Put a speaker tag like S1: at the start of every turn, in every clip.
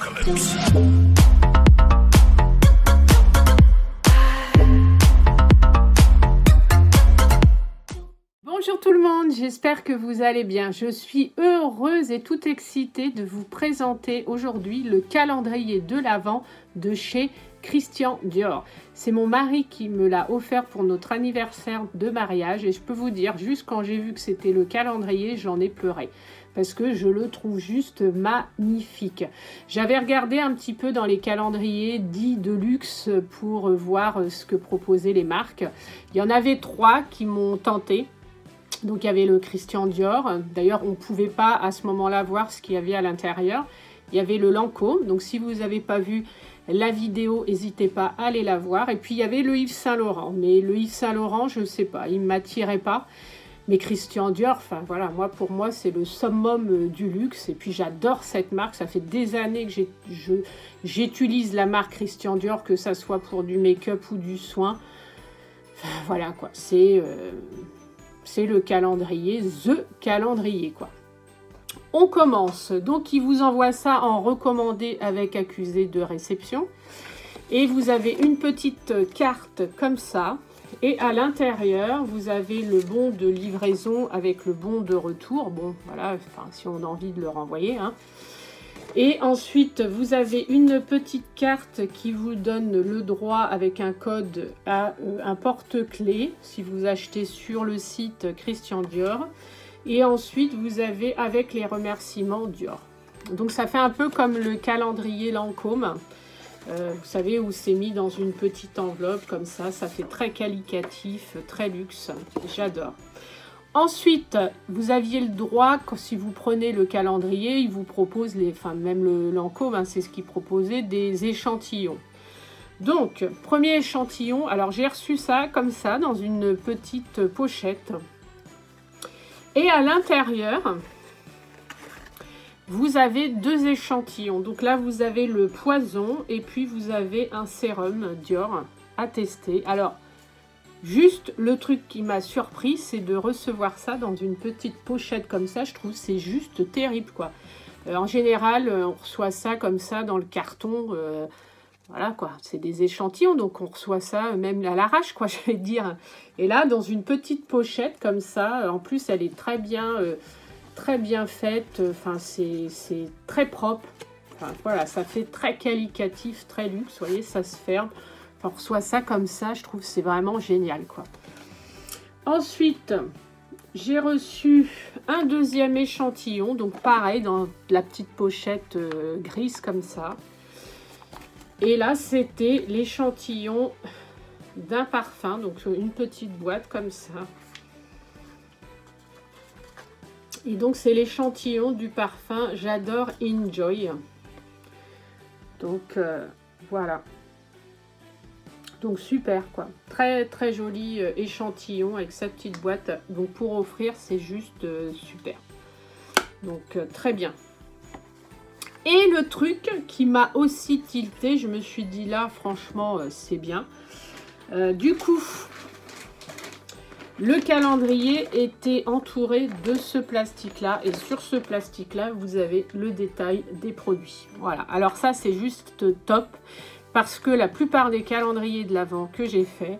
S1: apocalypse.
S2: Bonjour tout le monde, j'espère que vous allez bien. Je suis heureuse et toute excitée de vous présenter aujourd'hui le calendrier de l'Avent de chez Christian Dior. C'est mon mari qui me l'a offert pour notre anniversaire de mariage et je peux vous dire, juste quand j'ai vu que c'était le calendrier, j'en ai pleuré. Parce que je le trouve juste magnifique. J'avais regardé un petit peu dans les calendriers dits de luxe pour voir ce que proposaient les marques. Il y en avait 3 qui m'ont tenté. Donc il y avait le Christian Dior. D'ailleurs, on ne pouvait pas à ce moment-là voir ce qu'il y avait à l'intérieur. Il y avait le Lancôme. Donc si vous n'avez pas vu la vidéo, n'hésitez pas à aller la voir. Et puis il y avait le Yves Saint Laurent. Mais le Yves Saint Laurent, je ne sais pas, il ne m'attirait pas. Mais Christian Dior, enfin voilà, pour moi, c'est le summum du luxe. Et puis j'adore cette marque. Ça fait des années que j'utilise la marque Christian Dior, que ça soit pour du make-up ou du soin. Enfin, voilà quoi, c'est le calendrier, the calendrier quoi. On commence. Donc il vous envoie ça en recommandé avec accusé de réception. Et vous avez une petite carte comme ça. Et à l'intérieur, vous avez le bon de livraison avec le bon de retour. Bon, voilà, enfin, si on a envie de le renvoyer. Hein. Et ensuite, vous avez une petite carte qui vous donne le droit avec un code à un porte-clés si vous achetez sur le site Christian Dior. Et ensuite, vous avez avec les remerciements Dior. Donc, ça fait un peu comme le calendrier Lancôme. Vous savez, où c'est mis dans une petite enveloppe comme ça. Ça fait très qualitatif, très luxe. J'adore. Ensuite, vous aviez le droit, si vous prenez le calendrier, il vous propose, même le Lancôme, hein, c'est ce qu'il proposait, des échantillons. Donc, premier échantillon, alors j'ai reçu ça comme ça, dans une petite pochette. Et à l'intérieur, vous avez 2 échantillons. Donc là, vous avez le poison et puis vous avez un sérum Dior à tester. Alors, juste le truc qui m'a surpris, c'est de recevoir ça dans une petite pochette comme ça. Je trouve que c'est juste terrible, quoi. En général, on reçoit ça comme ça dans le carton. Voilà, quoi. C'est des échantillons, donc on reçoit ça même à l'arrache, quoi, je vais dire. Et là, dans une petite pochette comme ça, en plus, elle est très bien faite. Enfin, c'est très propre. Enfin, voilà, ça fait très qualitatif, très luxe. Vous voyez, ça se ferme. On reçoit ça comme ça, je trouve que c'est vraiment génial, quoi. Ensuite, j'ai reçu un deuxième échantillon, donc pareil, dans la petite pochette grise comme ça. Et là, c'était l'échantillon d'un parfum, donc une petite boîte comme ça. Et donc, c'est l'échantillon du parfum J'adore Enjoy. Donc, voilà. Donc super quoi, très très joli échantillon avec sa petite boîte. Donc pour offrir c'est juste super. Donc très bien. Et le truc qui m'a aussi tilté, je me suis dit là franchement c'est bien. Du coup, le calendrier était entouré de ce plastique là. Et sur ce plastique là, vous avez le détail des produits. Voilà, alors ça c'est juste top. Parce que la plupart des calendriers de l'Avent que j'ai fait,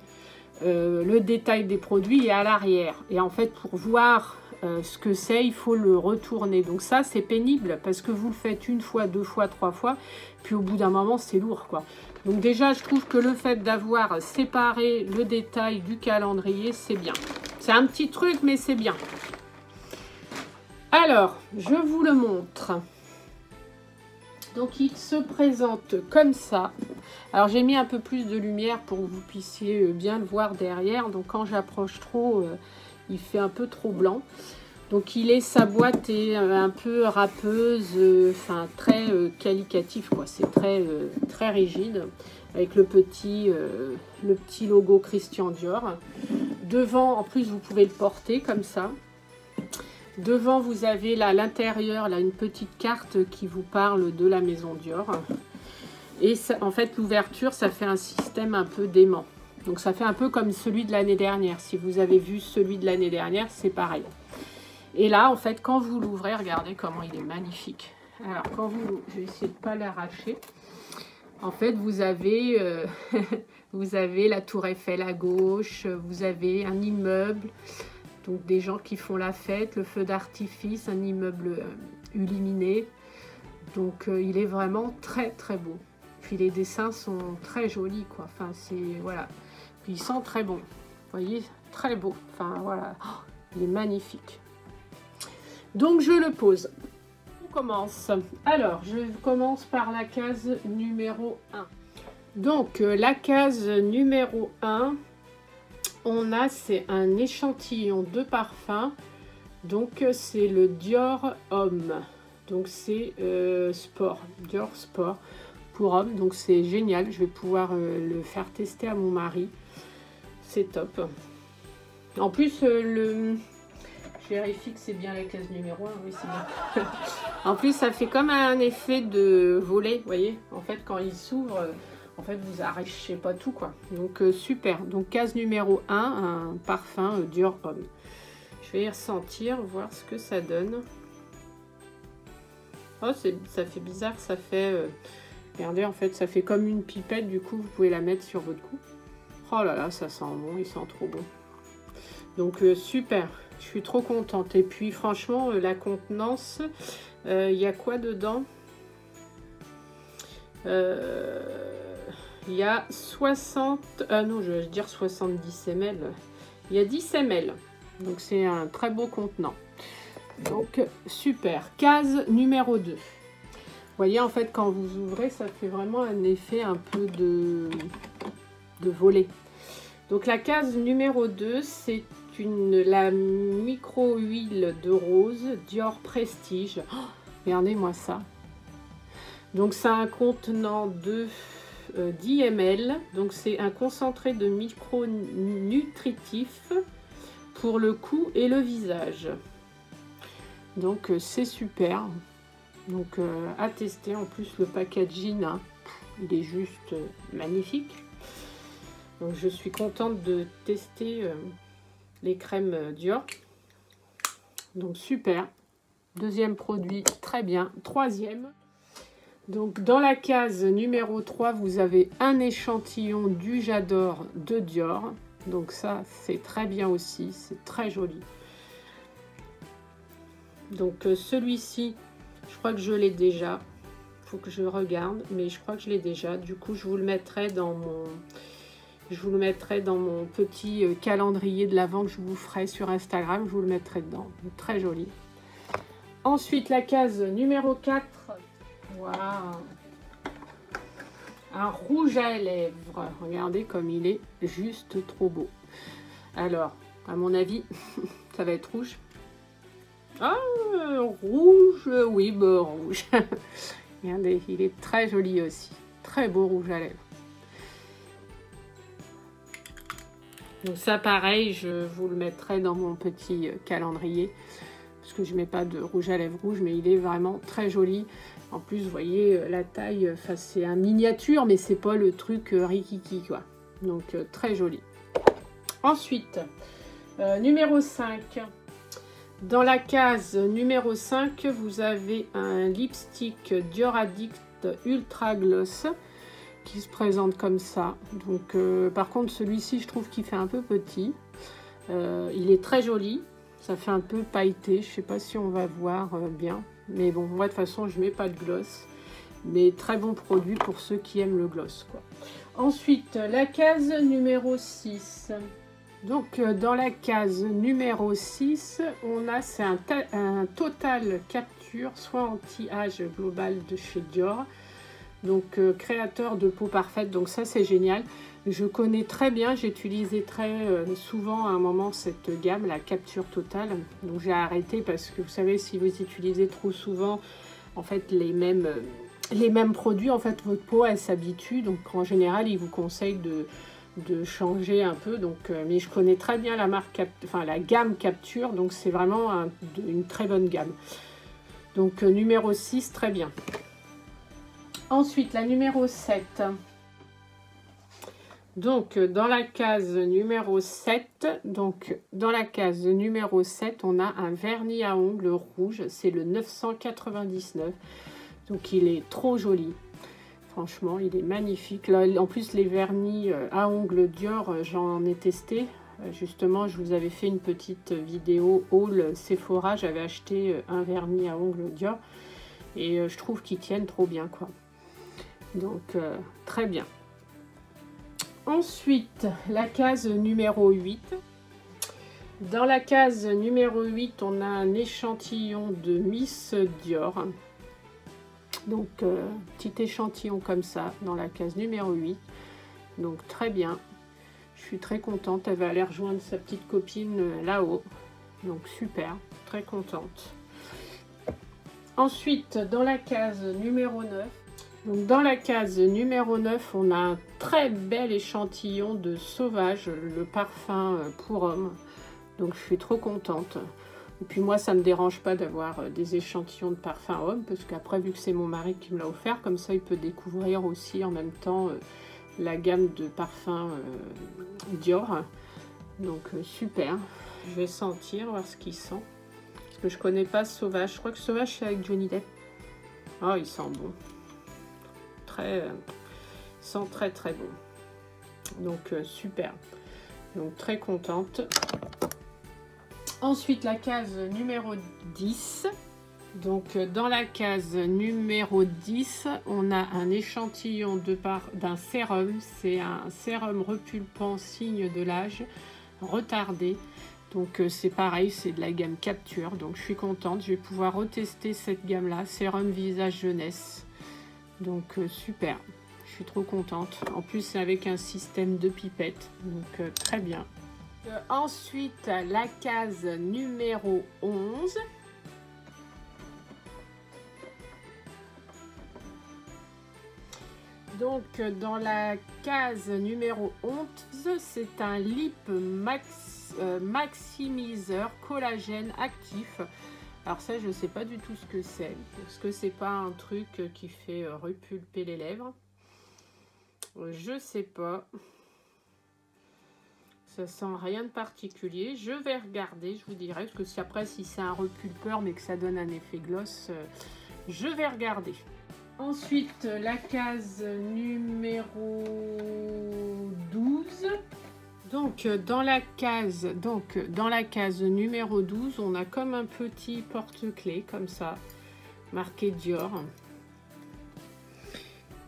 S2: le détail des produits est à l'arrière. Et en fait, pour voir ce que c'est, il faut le retourner. Donc ça, c'est pénible parce que vous le faites 1 fois, 2 fois, 3 fois. Puis au bout d'un moment, c'est lourd, quoi. Donc déjà, je trouve que le fait d'avoir séparé le détail du calendrier, c'est bien. C'est un petit truc, mais c'est bien. Alors, je vous le montre. Donc, il se présente comme ça. Alors, j'ai mis un peu plus de lumière pour que vous puissiez bien le voir derrière. Donc, quand j'approche trop, il fait un peu trop blanc. Donc, sa boîte est un peu râpeuse, enfin, très qualitatif, quoi. C'est très rigide, avec le petit logo Christian Dior. Devant, en plus, vous pouvez le porter comme ça. Devant, vous avez là à l'intérieur une petite carte qui vous parle de la maison Dior. Et ça, en fait, l'ouverture, ça fait un système un peu d'aimant. Donc, ça fait un peu comme celui de l'année dernière. Si vous avez vu celui de l'année dernière, c'est pareil. Et là, en fait, quand vous l'ouvrez, regardez comment il est magnifique. Alors, quand vous... Je vais essayer de ne pas l'arracher. En fait, vous avez, vous avez la tour Eiffel à gauche, vous avez un immeuble, donc des gens qui font la fête, le feu d'artifice, un immeuble illuminé. Donc, il est vraiment très, très beau. Puis, les dessins sont très jolis, quoi. Enfin, c'est... Voilà. Puis, ils sont très bons. Vous voyez, très beau. Enfin, voilà. Oh, il est magnifique. Donc, je le pose. Commence. Alors, je commence par la case numéro 1. Donc, la case numéro 1, on a, c'est un échantillon de parfum. Donc, c'est le Dior Homme. Donc, c'est Sport, Dior Sport pour homme. Donc, c'est génial. Je vais pouvoir le faire tester à mon mari. C'est top. En plus, je vérifie que c'est bien la case numéro 1. Oui, c'est bien. En plus, ça fait comme un effet de volet, vous voyez. En fait, quand il s'ouvre, en fait, vous arrachez pas tout, quoi. Donc, super. Donc, case numéro 1, un parfum Dior Homme. Je vais y ressentir, voir ce que ça donne. Oh, ça fait bizarre, ça fait... regardez, en fait, ça fait comme une pipette. Du coup, vous pouvez la mettre sur votre cou. Oh là là, ça sent bon, il sent trop bon. Donc, super. Je suis trop contente. Et puis, franchement, la contenance, il y a quoi dedans? Il y a 60... Ah non, je vais dire 70 ml. Il y a 10 ml. Donc, c'est un très beau contenant. Donc, super. Case numéro 2. Vous voyez, en fait, quand vous ouvrez, ça fait vraiment un effet un peu de volet. Donc, la case numéro 2, c'est la micro-huile de rose Dior Prestige. Oh, regardez-moi ça. Donc, c'est un contenant de 10 ml. Donc, c'est un concentré de micro-nutritif pour le cou et le visage. Donc, c'est super. Donc, à tester. En plus, le packaging, hein, il est juste magnifique. Donc, je suis contente de tester les crèmes Dior. Donc, super. Deuxième produit, très bien. Troisième. Donc, dans la case numéro 3, vous avez un échantillon du J'adore de Dior. Donc, ça, c'est très bien aussi. C'est très joli. Donc, celui-ci, je crois que je l'ai déjà. Il faut que je regarde, mais je crois que je l'ai déjà. Du coup, je vous le mettrai dans mon... petit calendrier de l'Avent que je vous ferai sur Instagram. Je vous le mettrai dedans. Très joli. Ensuite, la case numéro 4. Waouh! Un rouge à lèvres. Regardez comme il est juste trop beau. Alors, à mon avis, ça va être rouge. Ah, rouge. Oui, bon, rouge. Regardez, il est très joli aussi. Très beau rouge à lèvres. Donc ça, pareil, je vous le mettrai dans mon petit calendrier. Parce que je ne mets pas de rouge à lèvres rouge, mais il est vraiment très joli. En plus, vous voyez, la taille, c'est un miniature, mais c'est pas le truc rikiki, quoi. Donc, très joli. Ensuite, numéro 5. Dans la case numéro 5, vous avez un lipstick Dior Addict Ultra Gloss qui se présente comme ça. Donc, par contre, celui-ci, je trouve qu'il fait un peu petit. Il est très joli. Ça fait un peu pailleté. Je sais pas si on va voir bien. Mais bon, moi, de toute façon, je mets pas de gloss. Mais très bon produit pour ceux qui aiment le gloss, quoi. Ensuite, la case numéro 6. Donc, dans la case numéro 6, on a, c'est un Total Capture, soin anti-âge global de chez Dior. Donc, créateur de peau parfaite. Donc, ça, c'est génial. Je connais très bien, j'ai utilisé très souvent à un moment cette gamme, la Capture Totale. Donc, j'ai arrêté parce que, vous savez, si vous utilisez trop souvent, en fait, les mêmes produits, en fait, votre peau, elle s'habitue. Donc, en général, ils vous conseillent de changer un peu. Donc, mais je connais très bien la marque, la gamme Capture. Donc, c'est vraiment une très bonne gamme. Donc, numéro 6, très bien. Ensuite, la numéro 7. Donc, dans la case numéro 7, on a un vernis à ongles rouge. C'est le 999. Donc, il est trop joli. Franchement, il est magnifique. Là, en plus, les vernis à ongles Dior, j'en ai testé. Justement, je vous avais fait une petite vidéo haul Sephora. J'avais acheté un vernis à ongles Dior. Et je trouve qu'ils tiennent trop bien, quoi. Donc, très bien. Ensuite, la case numéro 8. Dans la case numéro 8, on a un échantillon de Miss Dior. Donc, petit échantillon comme ça, dans la case numéro 8. Donc, très bien. Je suis très contente. Elle va aller rejoindre sa petite copine là-haut. Donc, super. Très contente. Ensuite, dans la case numéro 9. Donc, dans la case numéro 9, on a un très bel échantillon de Sauvage, le parfum pour homme. Donc, je suis trop contente. Et puis moi, ça ne me dérange pas d'avoir des échantillons de parfum homme, parce qu'après, vu que c'est mon mari qui me l'a offert, comme ça, il peut découvrir aussi en même temps la gamme de parfums Dior. Donc, super. Je vais sentir, voir ce qu'il sent. Parce que je connais pas Sauvage. Je crois que Sauvage, c'est avec Johnny Depp. Oh, il sent bon. Il sent très très bon. Donc super. Donc très contente. Ensuite la case numéro 10. Donc dans la case numéro 10, on a un échantillon d'un sérum. C'est un sérum repulpant signe de l'âge retardé. Donc c'est pareil, c'est de la gamme Capture. Donc je suis contente, je vais pouvoir retester cette gamme là, sérum visage jeunesse. Donc super, je suis trop contente. En plus c'est avec un système de pipette, donc très bien. Ensuite la case numéro 11. Donc dans la case numéro 11, c'est un lip maximiseur collagène actif. Alors ça, je ne sais pas du tout ce que c'est. Est-ce que c'est pas un truc qui fait repulper les lèvres? Je sais pas. Ça sent rien de particulier. Je vais regarder, je vous dirai. Parce que si après, si c'est un repulpeur, mais que ça donne un effet gloss, je vais regarder. Ensuite, la case numéro 12. Donc dans la case numéro 12, on a comme un petit porte-clés comme ça, marqué Dior.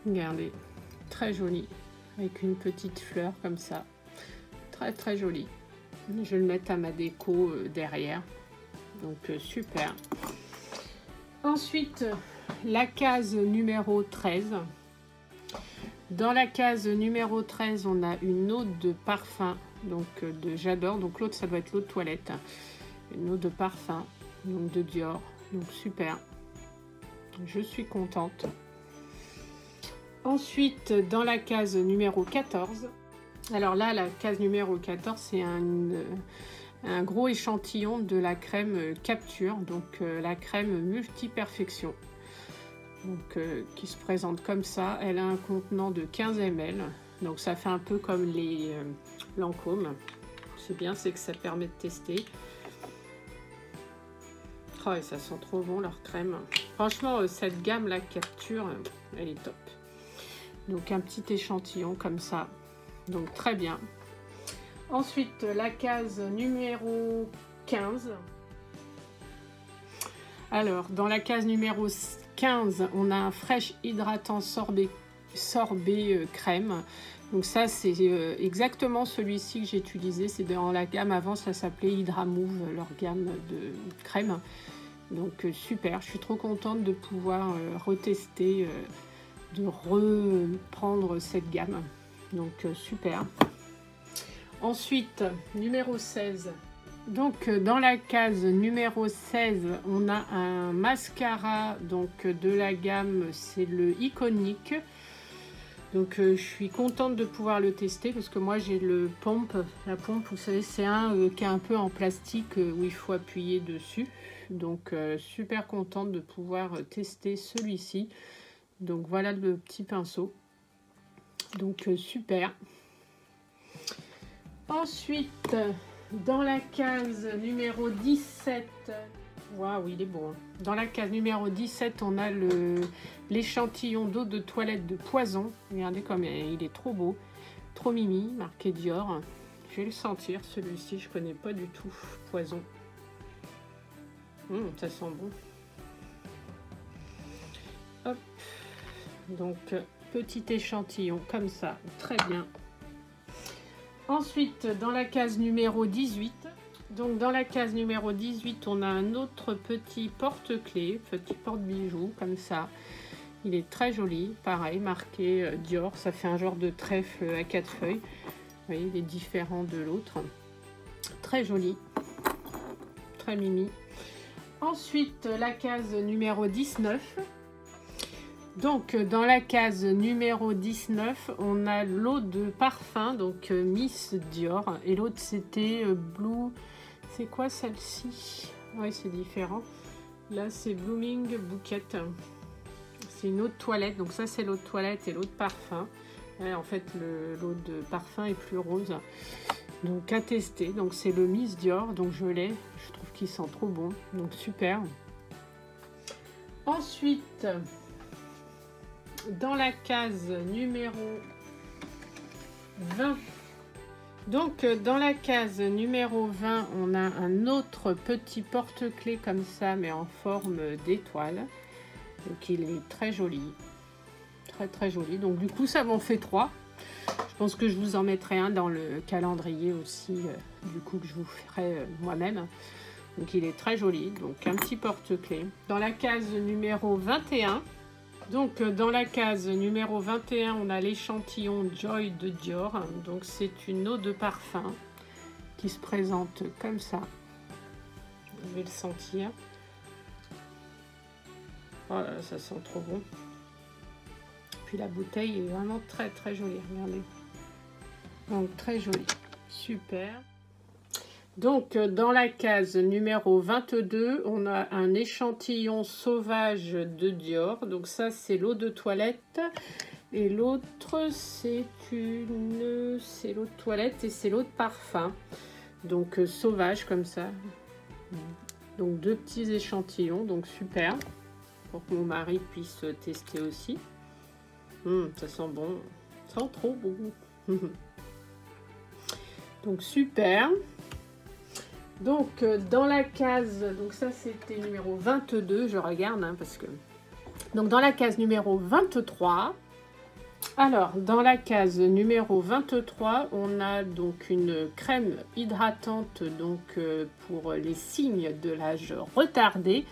S2: Regardez, très joli, avec une petite fleur comme ça. Très très joli. Je vais le mettre à ma déco derrière. Donc super. Ensuite, la case numéro 13. Dans la case numéro 13, on a une eau de parfum, donc de J'adore. Donc l'autre, ça doit être l'eau de toilette. Une eau de parfum, donc de Dior. Donc super. Je suis contente. Ensuite, dans la case numéro 14. Alors là, la case numéro 14, c'est un gros échantillon de la crème Capture. Donc la crème multi-perfection. Donc, qui se présente comme ça. Elle a un contenant de 15 ml. Donc ça fait un peu comme les Lancôme. C'est bien, c'est que ça permet de tester. Oh, et ça sent trop bon leur crème. Franchement, cette gamme la Capture, elle est top. Donc un petit échantillon comme ça. Donc très bien. Ensuite, la case numéro 15. Alors, dans la case numéro 15, on a un fraîche hydratant sorbet crème. Donc ça, c'est exactement celui-ci que j'ai utilisé. C'est dans la gamme avant, ça s'appelait Hydra Move, leur gamme de crème. Donc super, je suis trop contente de pouvoir retester, de reprendre cette gamme. Donc super. Ensuite, numéro 16. Donc dans la case numéro 16, on a un mascara donc de la gamme, c'est le Iconic. Donc je suis contente de pouvoir le tester parce que moi j'ai le pompe. La pompe, vous savez, c'est un qui est un peu en plastique où il faut appuyer dessus. Donc super contente de pouvoir tester celui-ci. Donc voilà le petit pinceau. Donc super. Ensuite, dans la case numéro 17, waouh, il est beau. Hein. Dans la case numéro 17, on a l'échantillon d'eau de toilette de Poison. Regardez comme il est trop beau, trop mimi, marqué Dior. Je vais le sentir, celui-ci, je connais pas du tout. Poison. Ça sent bon. Hop. Donc, petit échantillon comme ça, très bien. Ensuite, dans la case numéro 18, donc dans la case numéro 18, on a un autre petit porte-clés, petit porte-bijoux, comme ça. Il est très joli, pareil, marqué Dior. Ça fait un genre de trèfle à 4 feuilles. Vous voyez, il est différent de l'autre. Très joli, très mimi. Ensuite, la case numéro 19. Donc, dans la case numéro 19, on a l'eau de parfum, donc Miss Dior. Et l'autre, c'était Blue. C'est quoi celle-ci? Oui, c'est différent. Là, c'est Blooming Bouquet. C'est une eau de toilette. Donc, ça, c'est l'eau de toilette et l'eau de parfum. Ouais, en fait, l'eau de parfum est plus rose. Donc, à tester. Donc, c'est le Miss Dior. Donc, je l'ai. Je trouve qu'il sent trop bon. Donc, super. Ensuite, dans la case numéro 20. Donc, dans la case numéro 20, on a un autre petit porte-clés comme ça, mais en forme d'étoile. Donc, il est très joli. Très, très joli. Donc, du coup, ça m'en fait 3. Je pense que je vous en mettrai un dans le calendrier aussi, du coup, que je vous ferai moi-même. Donc, il est très joli. Donc, un petit porte-clés. Dans la case numéro 21, donc, dans la case numéro 21, on a l'échantillon Joy de Dior. Donc, c'est une eau de parfum qui se présente comme ça. Je vais le sentir. Oh là là, ça sent trop bon. Puis la bouteille est vraiment très très jolie. Regardez. Donc, très jolie. Super. Donc, dans la case numéro 22, on a un échantillon sauvage de Dior. Donc, ça, c'est l'eau de toilette. Et l'autre, c'est l'eau de toilette et c'est l'eau de parfum. Donc, sauvage, comme ça. Donc, 2 petits échantillons. Donc, super. Pour que mon mari puisse tester aussi. Ça sent bon. Ça sent trop bon. Donc, super. Donc, dans la case, donc ça c'était numéro 22, je regarde, hein, parce que... Donc, dans la case numéro 23, alors, dans la case numéro 23, on a donc une crème hydratante donc, pour les signes de l'âge retardé.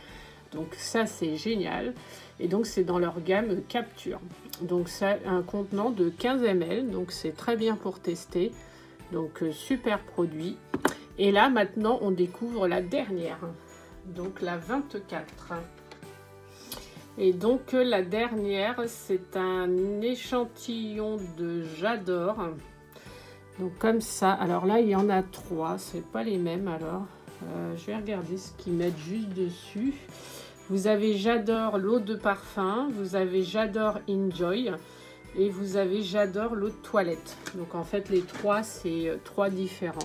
S2: Donc, ça, c'est génial. Et donc, c'est dans leur gamme Capture. Donc, ça un contenant de 15 ml, donc c'est très bien pour tester. Donc, super produit. Et là, maintenant, on découvre la dernière, donc la 24. Et donc, la dernière, c'est un échantillon de J'adore. Donc, comme ça. Alors là, il y en a 3, c'est pas les mêmes, alors. Je vais regarder ce qu'ils mettent juste dessus. Vous avez J'adore l'eau de parfum, vous avez J'adore Enjoy, et vous avez J'adore l'eau de toilette. Donc, en fait, les 3, c'est 3 différents.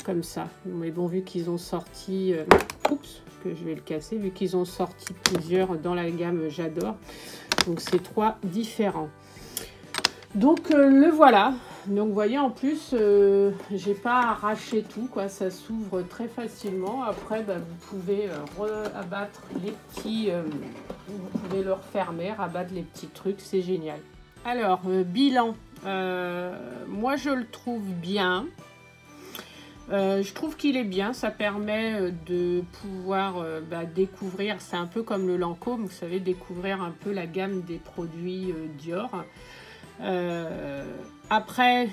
S2: Comme ça, mais bon, vu qu'ils ont sorti oups, que je vais le casser, vu qu'ils ont sorti plusieurs dans la gamme J'adore, donc c'est 3 différents. Donc le voilà. Donc vous voyez, en plus j'ai pas arraché tout, quoi, ça s'ouvre très facilement. Après vous pouvez rabattre les petits, vous pouvez le refermer, rabattre les petits trucs, c'est génial. Alors bilan, moi je le trouve bien. Je trouve qu'il est bien, ça permet de pouvoir découvrir, c'est un peu comme le Lancôme, vous savez, découvrir un peu la gamme des produits Dior. Après,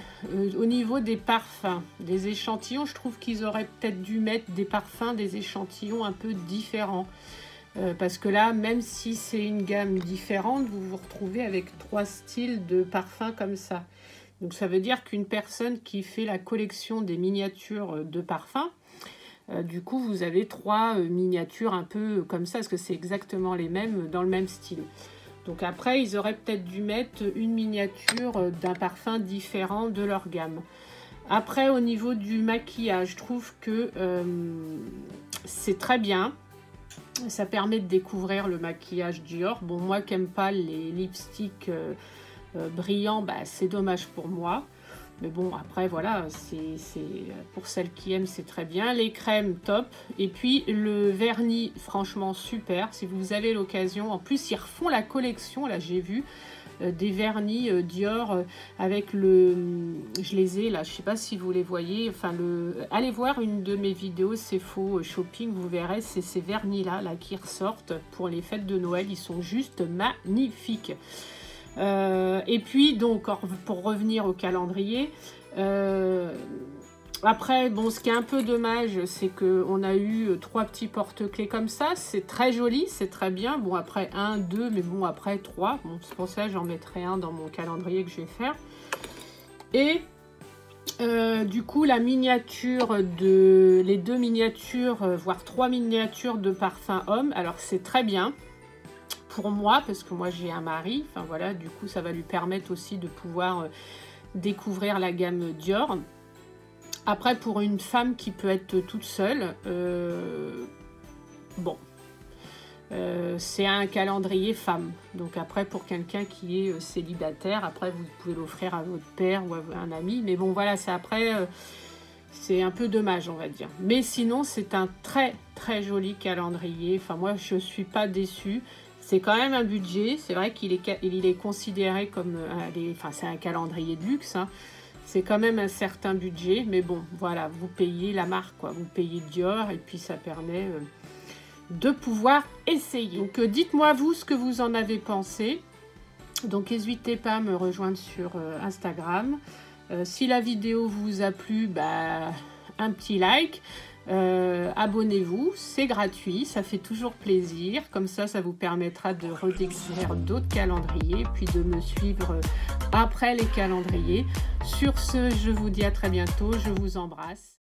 S2: au niveau des parfums, des échantillons, je trouve qu'ils auraient peut-être dû mettre des parfums, des échantillons un peu différents. Parce que là, même si c'est une gamme différente, vous vous retrouvez avec 3 styles de parfums comme ça. Donc, ça veut dire qu'une personne qui fait la collection des miniatures de parfums, du coup, vous avez 3 miniatures un peu comme ça, parce que c'est exactement les mêmes, dans le même style. Donc, après, ils auraient peut-être dû mettre une miniature d'un parfum différent de leur gamme. Après, au niveau du maquillage, je trouve que c'est très bien. Ça permet de découvrir le maquillage Dior. Bon, moi qui n'aime pas les lipsticks brillants, bah, c'est dommage pour moi. Mais bon, après, voilà, c'est pour celles qui aiment, c'est très bien. Les crèmes, top. Et puis, le vernis, franchement, super. Si vous avez l'occasion. En plus, ils refont la collection, là, j'ai vu. Des vernis Dior avec le... Je les ai, là, je sais pas si vous les voyez. Enfin, allez voir une de mes vidéos, c'est faux shopping, vous verrez. C'est ces vernis-là, là, qui ressortent pour les fêtes de Noël. Ils sont juste magnifiques. Et puis donc pour revenir au calendrier, après bon, ce qui est un peu dommage, c'est que on a eu 3 petits porte-clés comme ça. C'est très joli, c'est très bien. Bon, après 1, 2, mais bon, après 3. Bon, c'est pour ça que j'en mettrai un dans mon calendrier que je vais faire. Et du coup, la miniature les 2 miniatures, voire 3 miniatures de parfum homme. Alors c'est très bien pour moi, parce que moi j'ai un mari, enfin voilà, du coup ça va lui permettre aussi de pouvoir découvrir la gamme Dior. Après, pour une femme qui peut être toute seule, bon, c'est un calendrier femme. Donc après, pour quelqu'un qui est célibataire, après vous pouvez l'offrir à votre père ou à un ami, mais bon voilà, c'est après... c'est un peu dommage, on va dire. Mais sinon, c'est un très très joli calendrier. Enfin, moi, je suis pas déçue. C'est quand même un budget. C'est vrai qu'il est considéré comme... enfin, c'est un calendrier de luxe. Hein. C'est quand même un certain budget. Mais bon, voilà, vous payez la marque, quoi. Vous payez Dior et puis ça permet de pouvoir essayer. Donc, dites-moi, vous, ce que vous en avez pensé. Donc, n'hésitez pas à me rejoindre sur Instagram. Si la vidéo vous a plu, bah, un petit like. Abonnez-vous, c'est gratuit, ça fait toujours plaisir. Comme ça vous permettra de redécouvrir d'autres calendriers, puis de me suivre après les calendriers. Sur ce, je vous dis à très bientôt, je vous embrasse.